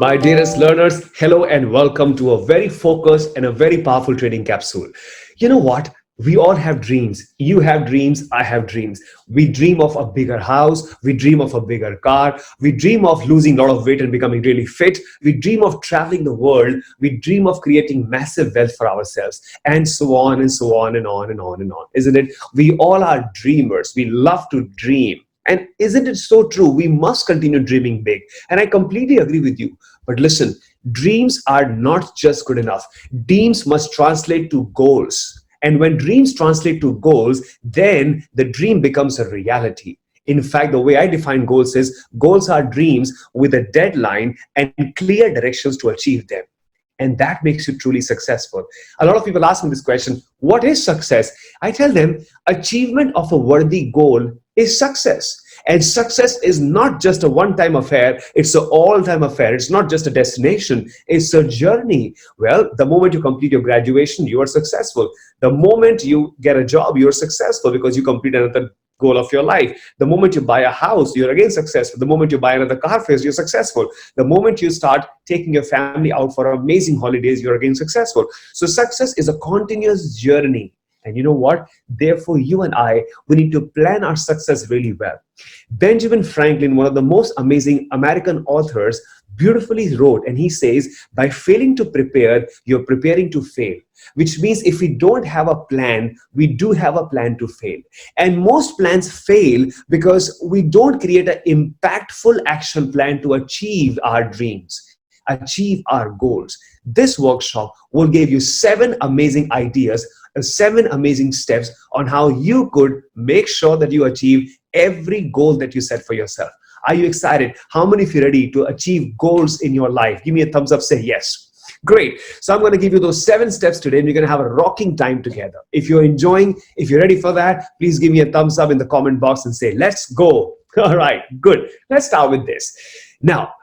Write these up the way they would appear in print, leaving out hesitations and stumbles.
My dearest learners, hello and welcome to a very focused and a very powerful training capsule. You know what? We all have dreams. You have dreams, I have dreams. We dream of a bigger house, we dream of a bigger car, we dream of losing a lot of weight and becoming really fit, we dream of traveling the world, we dream of creating massive wealth for ourselves, and so on and so on and on and on and on. Isn't it? We all are dreamers. We love to dream. And isn't it so true? We must continue dreaming big. And I completely agree with you. But listen, dreams are not just good enough. Dreams must translate to goals. And when dreams translate to goals, then the dream becomes a reality. In fact, the way I define goals is goals are dreams with a deadline and clear directions to achieve them. And that makes you truly successful. A lot of people ask me this question: what is success? I tell them achievement of a worthy goal is success. And success is not just a one-time affair, it's an all-time affair. It's not just a destination, it's a journey. Well, the moment you complete your graduation, you are successful. The moment you get a job, you're successful because you complete another goal of your life. The moment you buy a house, you're again successful. The moment you buy another car first, you're successful. The moment you start taking your family out for amazing holidays, you're again successful. So success is a continuous journey. And you know what? Therefore, you and I, we need to plan our success really well. Benjamin Franklin, one of the most amazing American authors, beautifully wrote, and he says, by failing to prepare, you're preparing to fail. Which means if we don't have a plan, we do have a plan to fail. And most plans fail because we don't create an impactful action plan to achieve our dreams, achieve our goals. This workshop will give you 7 amazing ideas, 7 amazing steps on how you could make sure that you achieve every goal that you set for yourself. Are you excited? How many of you are ready to achieve goals in your life? Give me a thumbs up, say yes. Great. So I'm going to give you those 7 steps today, and we're going to have a rocking time together. If you're enjoying, if you're ready for that, please give me a thumbs up in the comment box and say, let's go. All right, good. Let's start with this. Now,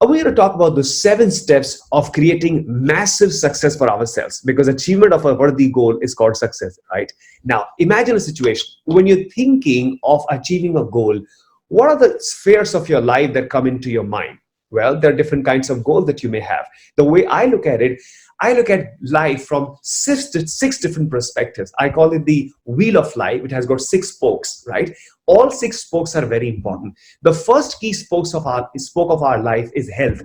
we're going to talk about the 7 steps of creating massive success for ourselves, because achievement of a worthy goal is called success, right? Now, imagine a situation when you're thinking of achieving a goal. What are the spheres of your life that come into your mind? Well, there are different kinds of goals that you may have. The way I look at it, I look at life from 6 different perspectives. I call it the wheel of life. It has got 6 spokes, right? All 6 spokes are very important. The first key spoke of our life is health.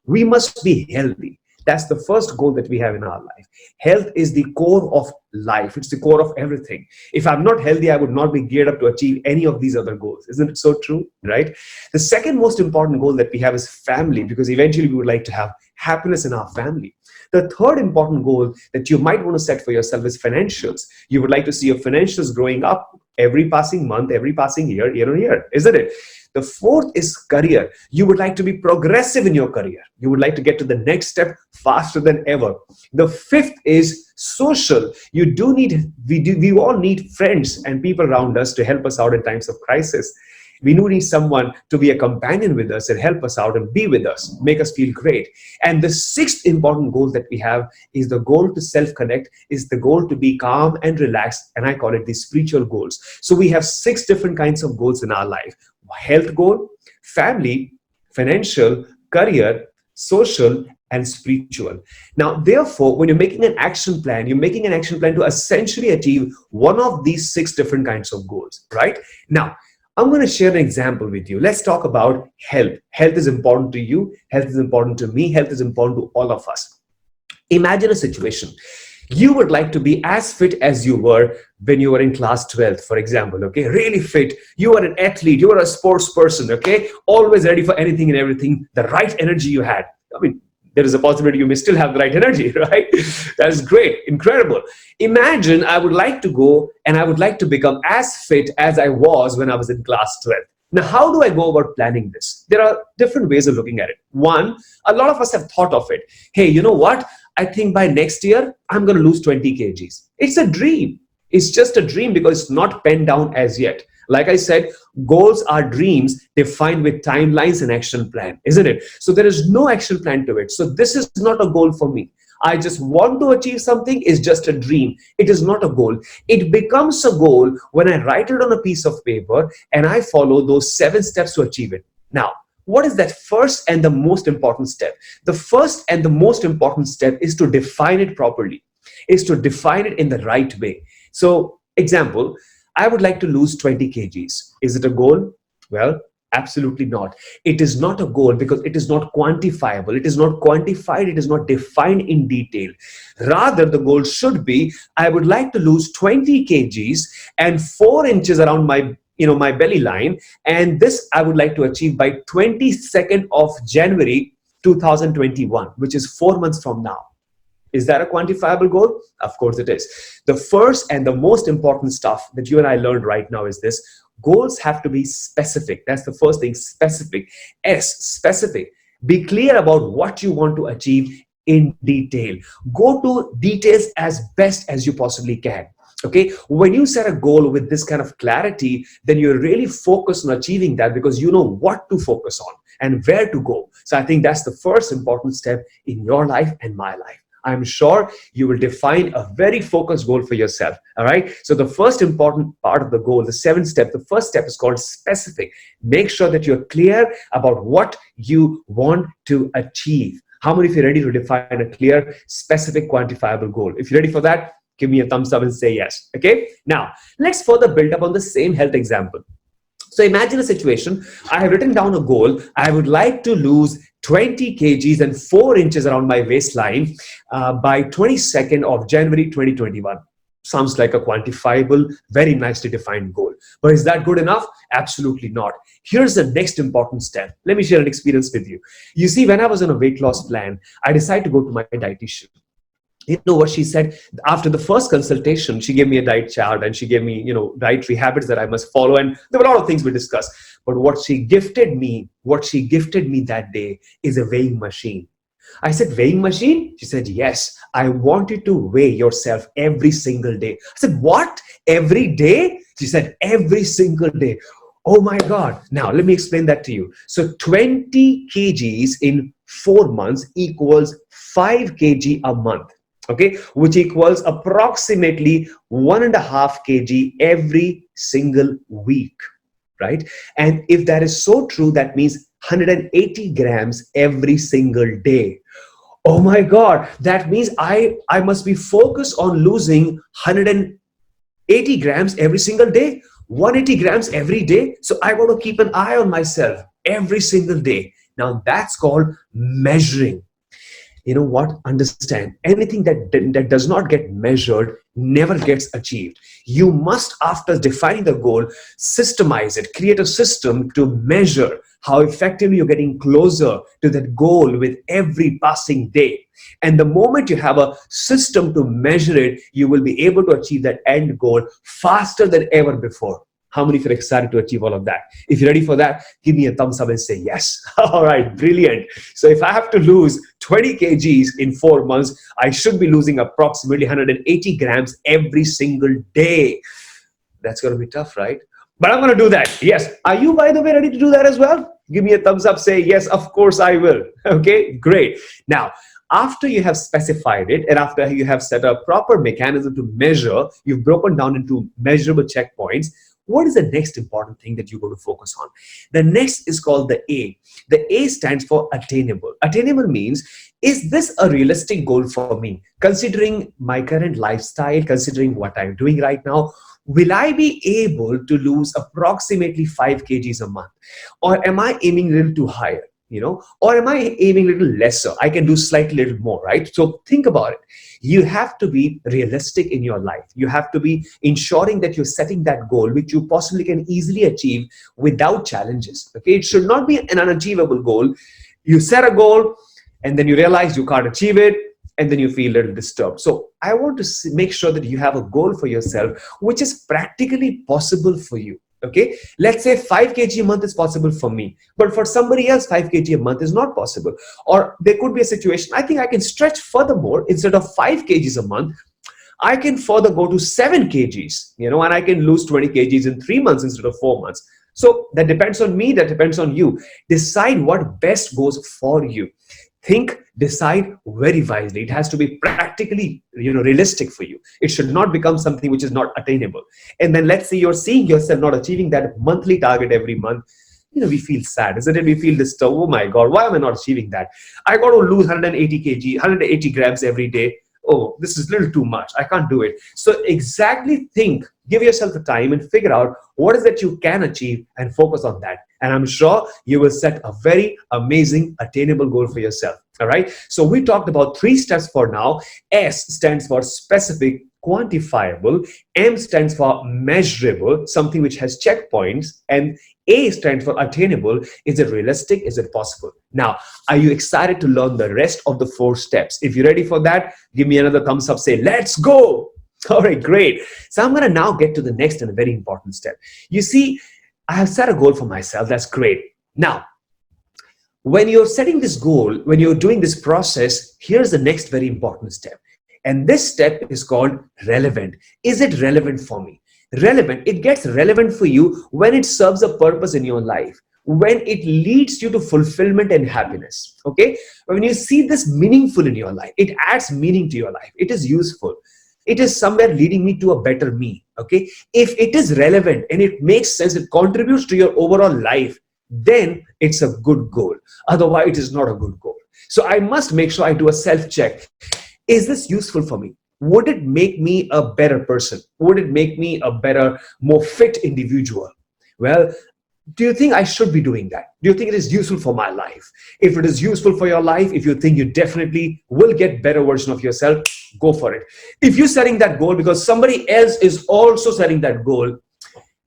We must be healthy. That's the first goal that we have in our life. Health is the core of life. It's the core of everything. If I'm not healthy, I would not be geared up to achieve any of these other goals. Isn't it so true, right? The second most important goal that we have is family, because eventually we would like to have happiness in our family. The third important goal that you might want to set for yourself is financials. You would like to see your financials growing up every passing month, every passing year, year on year, isn't it? The fourth is career. You would like to be progressive in your career. You would like to get to the next step faster than ever. The fifth is social. We all need friends and people around us to help us out in times of crisis. We do need someone to be a companion with us and help us out and be with us, make us feel great. And the sixth important goal that we have is the goal to self-connect, is the goal to be calm and relaxed. And I call it the spiritual goals. So we have 6 different kinds of goals in our life: health goal, family, financial, career, social, and spiritual. Now, therefore, when you're making an action plan, you're making an action plan to essentially achieve one of these 6 different kinds of goals, right? Now, I'm going to share an example with you. Let's talk about health. Health is important to you. Health is important to me. Health is important to all of us. Imagine a situation. You would like to be as fit as you were when you were in class 12th, for example, okay? Really fit. You are an athlete. You are a sports person, okay? Always ready for anything and everything. The right energy you had. I mean, there is a possibility you may still have the right energy, right? That's great, incredible. Imagine I would like to go and I would like to become as fit as I was when I was in class 12. Now, how do I go about planning this? There are different ways of looking at it. One, a lot of us have thought of it. Hey, you know what? I think by next year, I'm going to lose 20 kgs. It's a dream. It's just a dream because it's not penned down as yet. Like I said, goals are dreams defined with timelines and action plan, isn't it? So there is no action plan to it. So this is not a goal for me. I just want to achieve something. Is just a dream. It is not a goal. It becomes a goal when I write it on a piece of paper and I follow those 7 steps to achieve it. Now, what is that first and the most important step? The first and the most important step is to define it properly, is to define it in the right way. So, example, I would like to lose 20 kgs. Is it a goal? Well, absolutely not. It is not a goal because it is not quantifiable. It is not quantified. It is not defined in detail. Rather, the goal should be, I would like to lose 20 kgs and 4 inches around my belly line. And this I would like to achieve by 22nd of January 2021, which is 4 months from now. Is that a quantifiable goal? Of course it is. The first and the most important stuff that you and I learned right now is this: goals have to be specific. That's the first thing, specific. S, specific. Be clear about what you want to achieve in detail. Go to details as best as you possibly can. Okay, when you set a goal with this kind of clarity, then you're really focused on achieving that because you know what to focus on and where to go. So I think that's the first important step in your life and my life. I'm sure you will define a very focused goal for yourself. All right. So the first important part of the goal, the 7th step, the first step is called specific. Make sure that you're clear about what you want to achieve. How many of you are ready to define a clear, specific, quantifiable goal? If you're ready for that, give me a thumbs up and say yes. Okay. Now let's further build up on the same health example. So imagine a situation. I have written down a goal. I would like to lose 20 kgs and 4 inches around my waistline by 22nd of January 2021. Sounds like a quantifiable, very nicely defined goal. But is that good enough? Absolutely not. Here's the next important step. Let me share an experience with you. You see, when I was on a weight loss plan, I decided to go to my dietitian. You know what she said? After the first consultation, she gave me a diet chart and she gave me, dietary habits that I must follow. And there were a lot of things we discussed. But what she gifted me that day is a weighing machine. I said, weighing machine? She said, yes. I want you to weigh yourself every single day. I said, what? Every day? She said, every single day. Oh my God. Now, let me explain that to you. So 20 kgs in 4 months equals 5 kg a month. Okay, which equals approximately 1.5 kg every single week, right? And if that is so true, that means 180 grams every single day. Oh my God, that means I must be focused on losing 180 grams every single day, 180 grams every day. So I want to keep an eye on myself every single day. Now that's called measuring. You know what? Understand, anything that does not get measured never gets achieved. You must, after defining the goal, systemize it, create a system to measure how effectively you're getting closer to that goal with every passing day. And the moment you have a system to measure it, you will be able to achieve that end goal faster than ever before. How many of you are excited to achieve all of that? If you're ready for that, give me a thumbs up and say yes. All right, brilliant. So if I have to lose 20 kgs in 4 months, I should be losing approximately 180 grams every single day. That's going to be tough, right? But I'm going to do that. Yes. Are you, by the way, ready to do that as well? Give me a thumbs up. Say yes, of course I will. Okay, great. Now, after you have specified it and after you have set a proper mechanism to measure, you've broken down into measurable checkpoints. What is the next important thing that you're going to focus on? The next is called the A. The A stands for attainable. Attainable means, is this a realistic goal for me? Considering my current lifestyle, considering what I'm doing right now, will I be able to lose approximately 5 kgs a month? Or am I aiming a little too higher? Or am I aiming a little lesser? I can do slightly little more, right? So think about it. You have to be realistic in your life. You have to be ensuring that you're setting that goal, which you possibly can easily achieve without challenges. Okay, it should not be an unachievable goal. You set a goal and then you realize you can't achieve it, and then you feel a little disturbed. So I want to make sure that you have a goal for yourself, which is practically possible for you. Okay, let's say 5 kg a month is possible for me, but for somebody else 5 kg a month is not possible. Or there could be a situation, I think I can stretch furthermore. Instead of 5 kgs a month, I can further go to 7 kgs, and I can lose 20 kgs in 3 months instead of 4 months. So that depends on me, that depends on you. Decide what best goes for you. Think, decide very wisely. It has to be practically, realistic for you. It should not become something which is not attainable. And then let's say you're seeing yourself not achieving that monthly target every month. we feel sad, isn't it? We feel disturbed. Oh my God, why am I not achieving that? I got to lose 180 grams every day. Oh, this is a little too much. I can't do it. So exactly think, give yourself the time and figure out what is that you can achieve and focus on that. And I'm sure you will set a very amazing, attainable goal for yourself. All right. So we talked about 3 steps for now. S stands for specific, quantifiable. M stands for measurable, something which has checkpoints. And A stands for attainable. Is it realistic? Is it possible? Now, are you excited to learn the rest of the 4 steps? If you're ready for that, give me another thumbs up. Say, let's go. All right, great. So I'm going to now get to the next and a very important step. You see, I have set a goal for myself. That's great. Now, when you're setting this goal, when you're doing this process, here's the next very important step. And this step is called relevant. Is it relevant for me? Relevant, it gets relevant for you when it serves a purpose in your life, when it leads you to fulfillment and happiness. Okay? When you see this meaningful in your life, it adds meaning to your life. It is useful. It is somewhere leading me to a better me. Okay? If it is relevant and it makes sense, it contributes to your overall life, then it's a good goal. Otherwise, it is not a good goal. So I must make sure I do a self-check. Is this useful for me? Would it make me a better person? Would it make me a better, more fit individual? Well, do you think I should be doing that? Do you think it is useful for my life? If it is useful for your life, if you think you definitely will get better version of yourself, go for it. If you're setting that goal because somebody else is also setting that goal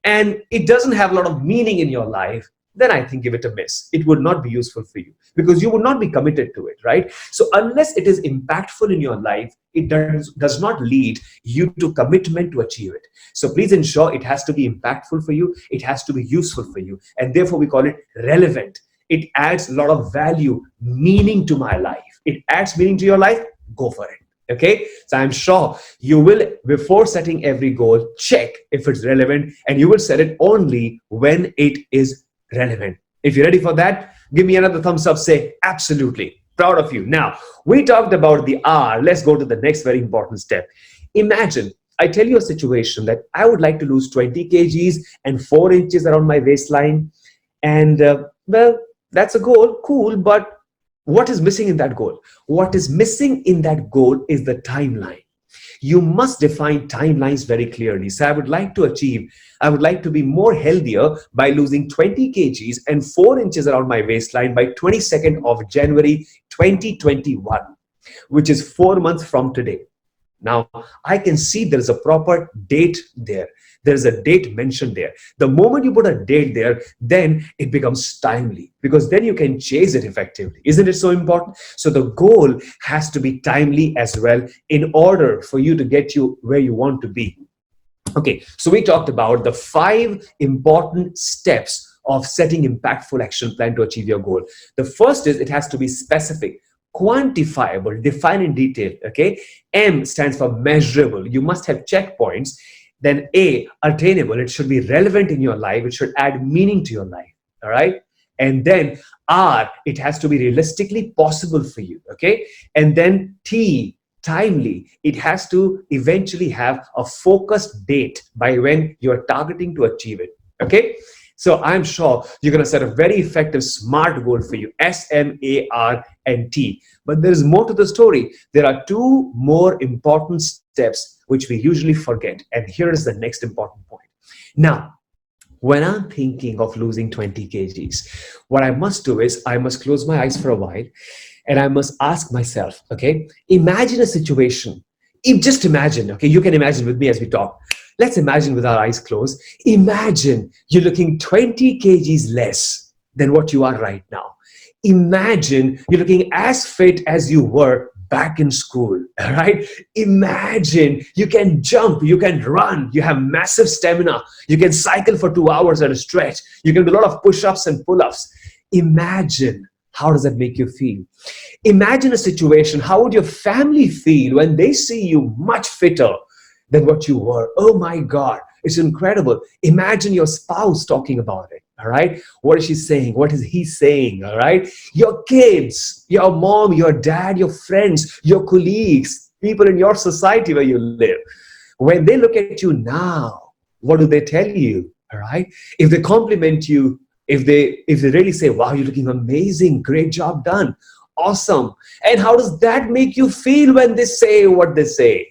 and it doesn't have a lot of meaning in your life, then I think give it a miss. It would not be useful for you because you would not be committed to it, right? So unless it is impactful in your life, it does not lead you to commitment to achieve it. So please ensure it has to be impactful for you. It has to be useful for you. And therefore we call it relevant. It adds a lot of value, meaning to my life. It adds meaning to your life, go for it. Okay, so I'm sure you will, before setting every goal, check if it's relevant, and you will set it only when it is relevant. If you're ready for that, give me another thumbs up. Say, absolutely. Proud of you. Now, we talked about the R. Let's go to the next very important step. Imagine, I tell you a situation that I would like to lose 20 kgs and 4 inches around my waistline. And well, that's a goal. Cool. But what is missing in that goal? What is missing in that goal is the timeline. You must define timelines very clearly. So I would like to be more healthier by losing 20 kgs and 4 inches around my waistline by 22nd of January 2021, which is 4 months from today. Now, I can see there is a proper date there. There is a date mentioned there. The moment you put a date there, then it becomes timely because then you can chase it effectively. Isn't it so important? So the goal has to be timely as well in order for you to get you where you want to be. Okay, so we talked about the 5 important steps of setting impactful action plan to achieve your goal. The first is it has to be specific, quantifiable, define in detail. Okay, M stands for measurable. You must have checkpoints. Then A, attainable. It should be relevant in your life. It should add meaning to your life. All right. And then R, it has to be realistically possible for you. Okay. And then T, timely. It has to eventually have a focused date by when you're targeting to achieve it. Okay. So I'm sure you're going to set a very effective SMART goal for you. S, M, A, R, and T. But there is more to the story. There are 2 more important steps which we usually forget. And here is the next important point. Now, when I'm thinking of losing 20 kgs, what I must do is I must close my eyes for a while and I must ask myself, okay, imagine a situation. Just imagine, okay, you can imagine with me as we talk. Let's imagine with our eyes closed. Imagine you're looking 20 kgs less than what you are right now. Imagine you're looking as fit as you were back in school, all right? Imagine you can jump, you can run, you have massive stamina, you can cycle for 2 hours at a stretch, you can do a lot of push-ups and pull-ups. Imagine, how does that make you feel? Imagine a situation, how would your family feel when they see you much fitter than what you were? Oh my God, it's incredible. Imagine your spouse talking about it. All right. What is she saying? What is he saying? All right. Your kids, your mom, your dad, your friends, your colleagues, people in your society where you live. When they look at you now, what do they tell you? All right. If they compliment you, If they really say, wow, you're looking amazing, great job done, awesome. And how does that make you feel when they say what they say?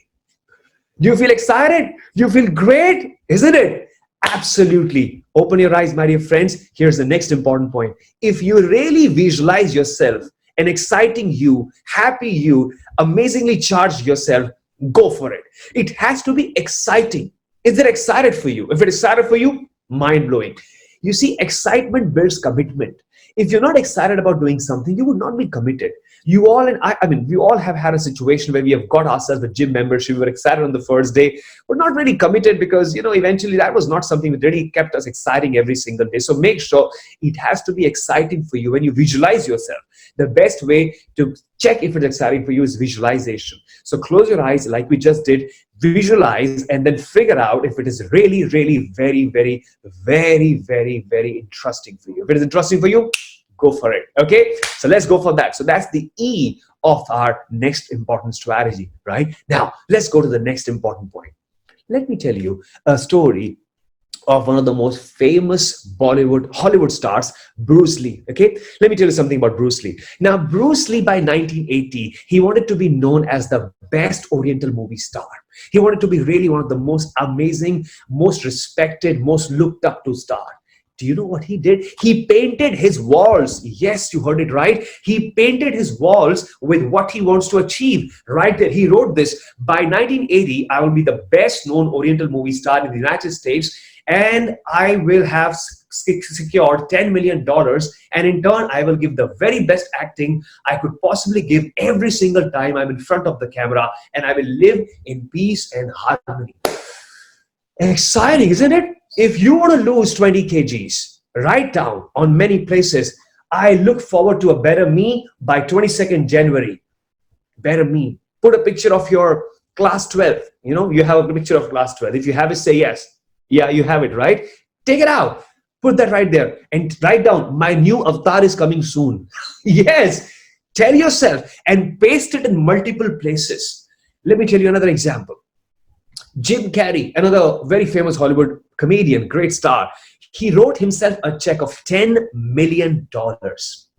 Do you feel excited? Do you feel great? Isn't it? Absolutely. Open your eyes, my dear friends. Here's the next important point. If you really visualize yourself, an exciting you, happy you, amazingly charged yourself, go for it. It has to be exciting. Is it excited for you? If it is excited for you, mind blowing. You see, excitement builds commitment. If you're not excited about doing something, you would not be committed. You all and I mean, we all have had a situation where we have got ourselves a gym membership. We were excited on the first day, but not really committed because, eventually that was not something that really kept us exciting every single day. So make sure it has to be exciting for you when you visualize yourself. The best way to check if it's exciting for you is visualization. So close your eyes like we just did, visualize, and then figure out if it is really, really very, very, very, very, very interesting for you. If it is interesting for you, go for it. Okay, so let's go for that. So that's the E of our next important strategy. Right now, let's go to the next important point. Let me tell you a story of one of the most famous Hollywood stars, Bruce Lee. Okay, let me tell you something about Bruce Lee. Now, Bruce Lee, by 1980, he wanted to be known as the best Oriental movie star. He wanted to be really one of the most amazing, most respected, most looked up to star. Do you know what he did? He painted his walls. Yes, you heard it right. He painted his walls with what he wants to achieve. Right there, he wrote this. By 1980, I will be the best known Oriental movie star in the United States, and I will have secured $10 million. And in turn, I will give the very best acting I could possibly give every single time I'm in front of the camera, and I will live in peace and harmony. Exciting, isn't it? If you want to lose 20 kgs, write down on many places, I look forward to a better me by 22nd January. Better me. Put a picture of your class 12. You have a picture of class 12. If you have it, say yes. Yeah, you have it, right? Take it out. Put that right there and write down, my new avatar is coming soon. Yes. Tell yourself and paste it in multiple places. Let me tell you another example. Jim Carrey, another very famous Hollywood comedian, great star, he wrote himself a check of $10 million.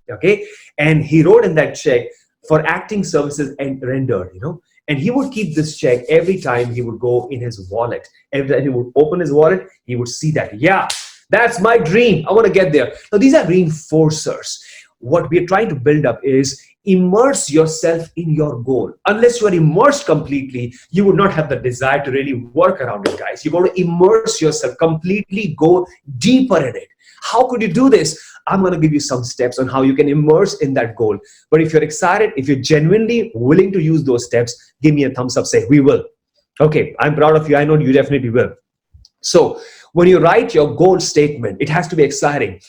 Okay, and he wrote in that check for acting services and rendered. And he would keep this check every time he would go in his wallet. Every time he would open his wallet, he would see that. Yeah, that's my dream. I want to get there. Now, these are reinforcers. What we're trying to build up is immerse yourself in your goal. Unless you are immersed completely, you would not have the desire to really work around it, guys. You got to immerse yourself completely, go deeper in it. How could you do this? I'm going to give you some steps on how you can immerse in that goal. But if you're excited, if you're genuinely willing to use those steps, give me a thumbs up, say, we will. Okay, I'm proud of you. I know you definitely will. So when you write your goal statement, it has to be exciting.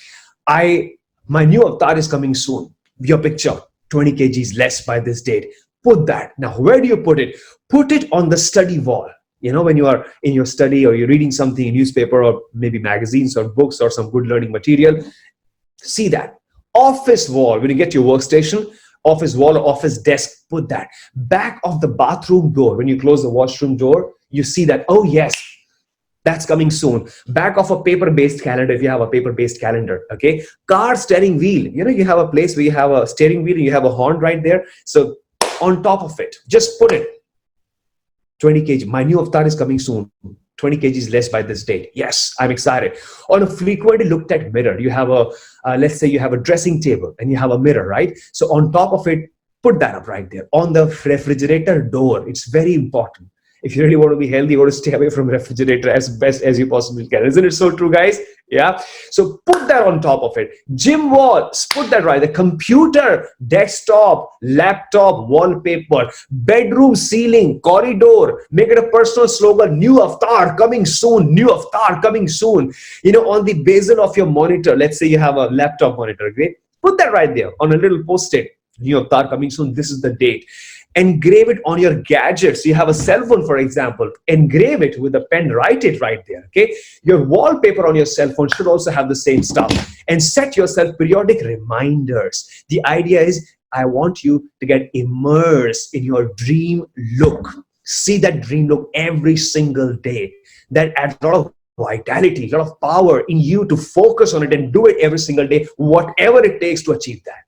My new avatar is coming soon. Your picture, 20 kgs less by this date. Put that. Now, where do you put it? Put it on the study wall. When you are in your study or you're reading something in newspaper or maybe magazines or books or some good learning material, see that. Office wall, when you get your workstation, office wall or office desk, put that. Back of the bathroom door, when you close the washroom door, you see that, oh yes, that's coming soon. Back of a paper-based calendar, if you have a paper-based calendar, okay? Car steering wheel, you have a place where you have a steering wheel and you have a horn right there. So on top of it, just put it, 20 kg. My new avatar is coming soon. 20 kgs less by this date. Yes, I'm excited. On a frequently looked at mirror, you have let's say you have a dressing table and you have a mirror, right? So on top of it, put that up right there. On the refrigerator door, it's very important. If you really want to be healthy, you want to stay away from refrigerator as best as you possibly can. Isn't it so true, guys? Yeah. So put that on top of it. Gym walls, put that right. The computer, desktop, laptop, wallpaper, bedroom ceiling, corridor. Make it a personal slogan. New avatar coming soon. New avatar coming soon. On the bezel of your monitor. Let's say you have a laptop monitor. Okay. Put that right there on a little post-it. New avatar coming soon. This is the date. Engrave it on your gadgets. You have a cell phone, for example. Engrave it with a pen. Write it right there. Okay. Your wallpaper on your cell phone should also have the same stuff. And set yourself periodic reminders. The idea is, I want you to get immersed in your dream look. See that dream look every single day. That adds a lot of vitality, a lot of power in you to focus on it and do it every single day, whatever it takes to achieve that.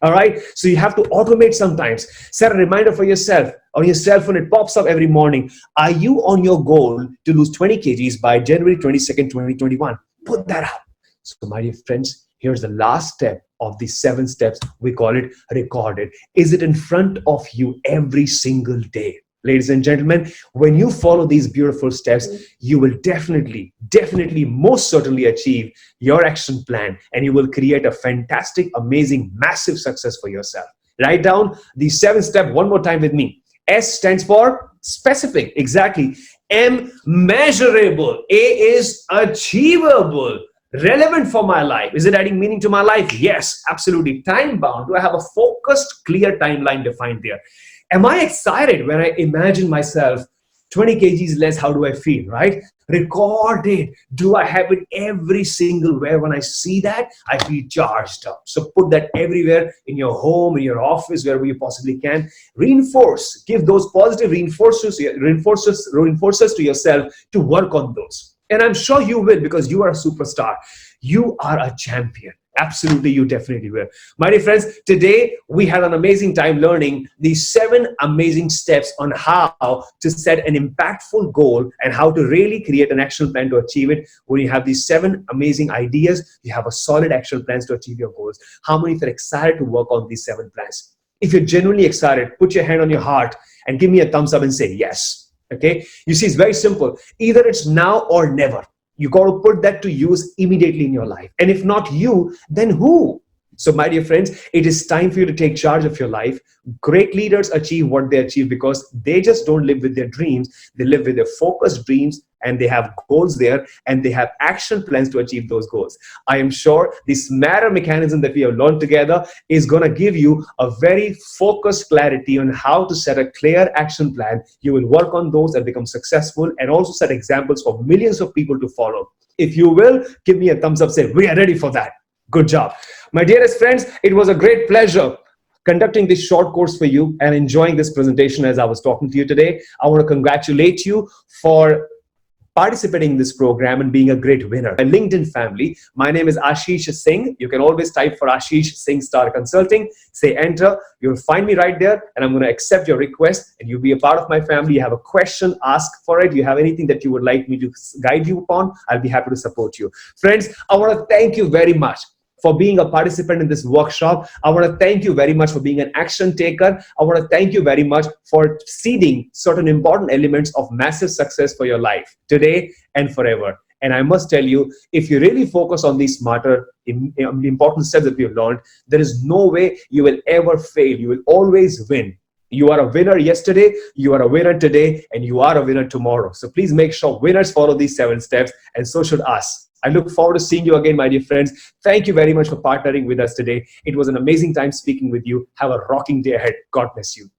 All right. So you have to automate sometimes. Set a reminder for yourself on your cell phone. It pops up every morning. Are you on your goal to lose 20 kgs by January 22nd, 2021? Put that up. So, my dear friends, here's the last step of these 7 steps. We call it recorded. Is it in front of you every single day? Ladies and gentlemen, when you follow these beautiful steps, you will definitely, most certainly achieve your action plan, and you will create a fantastic, amazing, massive success for yourself. Write down these 7 steps one more time with me. S stands for specific, exactly. M, measurable. A is achievable. Relevant for my life. Is it adding meaning to my life? Yes, absolutely. Time bound. Do I have a focused, clear timeline defined there? Am I excited when I imagine myself 20 kgs less? How do I feel, right? Record it. Do I have it every single where? When I see that, I feel charged up. So put that everywhere, in your home, in your office, wherever you possibly can. Reinforce. Give those positive reinforcers to yourself to work on those. And I'm sure you will, because you are a superstar. You are a champion. Absolutely, you definitely will. My dear friends, today we had an amazing time learning these 7 amazing steps on how to set an impactful goal and how to really create an action plan to achieve it. When you have these 7 amazing ideas, you have a solid action plans to achieve your goals. How many of you are excited to work on these 7 plans? If you're genuinely excited, put your hand on your heart and give me a thumbs up and say yes. Okay, you see, it's very simple. Either it's now or never. You got to put that to use immediately in your life. And if not you, then who? So, my dear friends, it is time for you to take charge of your life. Great leaders achieve what they achieve because they just don't live with their dreams. They live with their focused dreams, and they have goals there, and they have action plans to achieve those goals. I am sure this matter mechanism that we have learned together is going to give you a very focused clarity on how to set a clear action plan. You will work on those and become successful, and also set examples for millions of people to follow. If you will, give me a thumbs up, say, we are ready for that. Good job. My dearest friends, it was a great pleasure conducting this short course for you and enjoying this presentation as I was talking to you today. I want to congratulate you for participating in this program and being a great winner. My LinkedIn family, my name is Ashish Singh. You can always type for Ashish Singh Star Consulting, say enter. You'll find me right there, and I'm going to accept your request, and you'll be a part of my family. You have a question, ask for it. You have anything that you would like me to guide you upon, I'll be happy to support you. Friends, I want to thank you very much for being a participant in this workshop. I want to thank you very much for being an action taker. I want to thank you very much for seeding certain important elements of massive success for your life today and forever. And I must tell you, if you really focus on these smarter, important steps that we have learned, there is no way you will ever fail. You will always win. You are a winner yesterday, you are a winner today, and you are a winner tomorrow. So please make sure winners follow these 7 steps, and so should us. I look forward to seeing you again, my dear friends. Thank you very much for partnering with us today. It was an amazing time speaking with you. Have a rocking day ahead. God bless you.